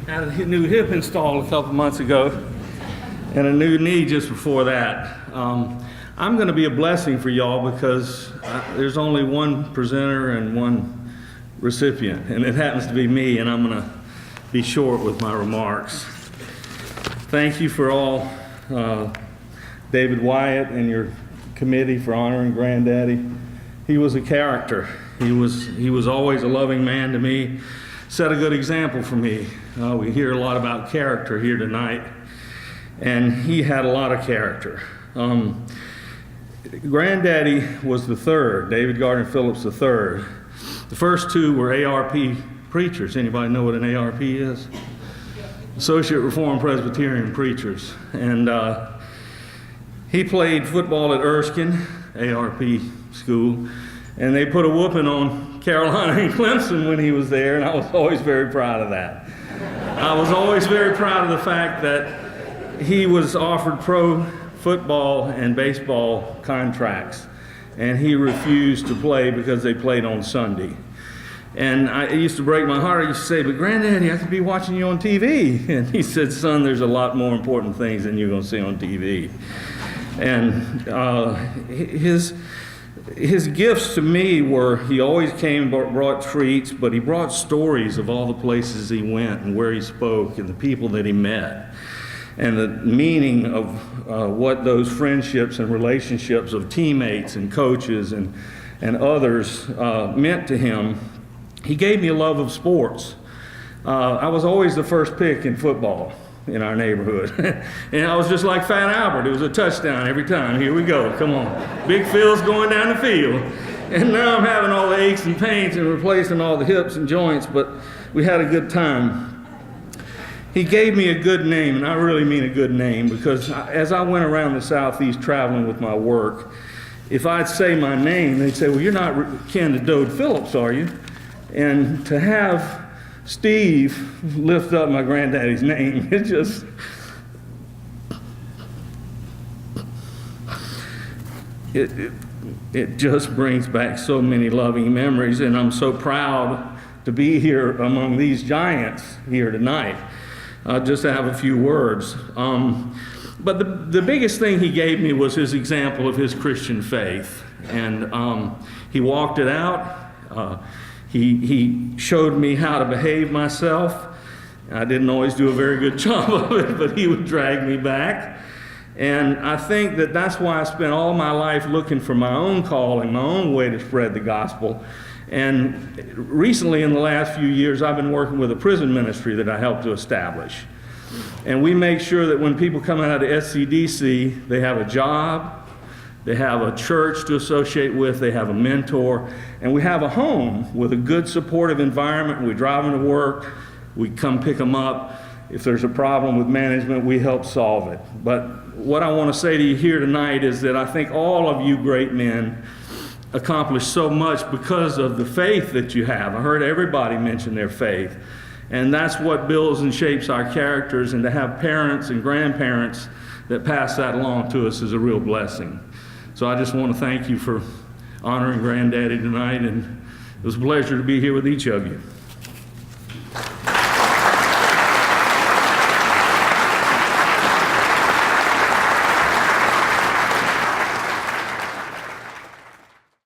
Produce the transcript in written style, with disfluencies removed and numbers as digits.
Had a new hip installed a couple months ago and a new knee just before that. I'm going to be a blessing for y'all because there's only one presenter and one recipient, and it happens to be me, and I'm going to be short with my remarks. Thank you for all, David Wyatt and your committee for honoring Granddaddy. He was a character. He was always a loving man to me. Set a good example for me. We hear a lot about character here tonight, and he had a lot of character. Granddaddy was the third, David Gardiner Phillips the third. The first two were ARP preachers. Anybody know what an ARP is? Associate Reformed Presbyterian preachers. And he played football at Erskine, ARP school, and they put a whooping on Carolina and Clemson when he was there, and I was always very proud of that. I was always very proud of the fact that he was offered pro football and baseball contracts, and he refused to play because they played on Sunday. And it used to break my heart. I used to say, but Granddaddy, I could be watching you on TV. And he said, son, there's a lot more important things than you're going to see on TV. And his gifts to me were, he always came and brought treats, but he brought stories of all the places he went and where he spoke and the people that he met and the meaning of what those friendships and relationships of teammates and coaches and others meant to him. He gave me a love of sports. I was always the first pick in football in our neighborhood. And I was just like Fat Albert. It was a touchdown every time. Here we go. Come on. Big Phil's going down the field. And now I'm having all the aches and pains and replacing all the hips and joints, but we had a good time. He gave me a good name, and I really mean a good name, because as I went around the Southeast traveling with my work, if I'd say my name, they'd say, well, you're not kin to Dode Phillips, are you? And to have Steve lift up my granddaddy's name, it just brings back so many loving memories, and I'm so proud to be here among these giants here tonight. Just to have a few words. But the biggest thing he gave me was his example of his Christian faith. And he walked it out. He showed me how to behave myself. I didn't always do a very good job of it, but he would drag me back. And I think that that's why I spent all my life looking for my own calling, my own way to spread the gospel. And recently, in the last few years, I've been working with a prison ministry that I helped to establish. And we make sure that when people come out of SCDC, they have a job, they have a church to associate with, they have a mentor, and we have a home with a good supportive environment. We drive them to work, we come pick them up. If there's a problem with management, we help solve it. But what I want to say to you here tonight is that I think all of you great men accomplished so much because of the faith that you have. I heard everybody mention their faith. And that's what builds and shapes our characters, and to have parents and grandparents that pass that along to us is a real blessing. So I just want to thank you for honoring Granddaddy tonight, and it was a pleasure to be here with each of you.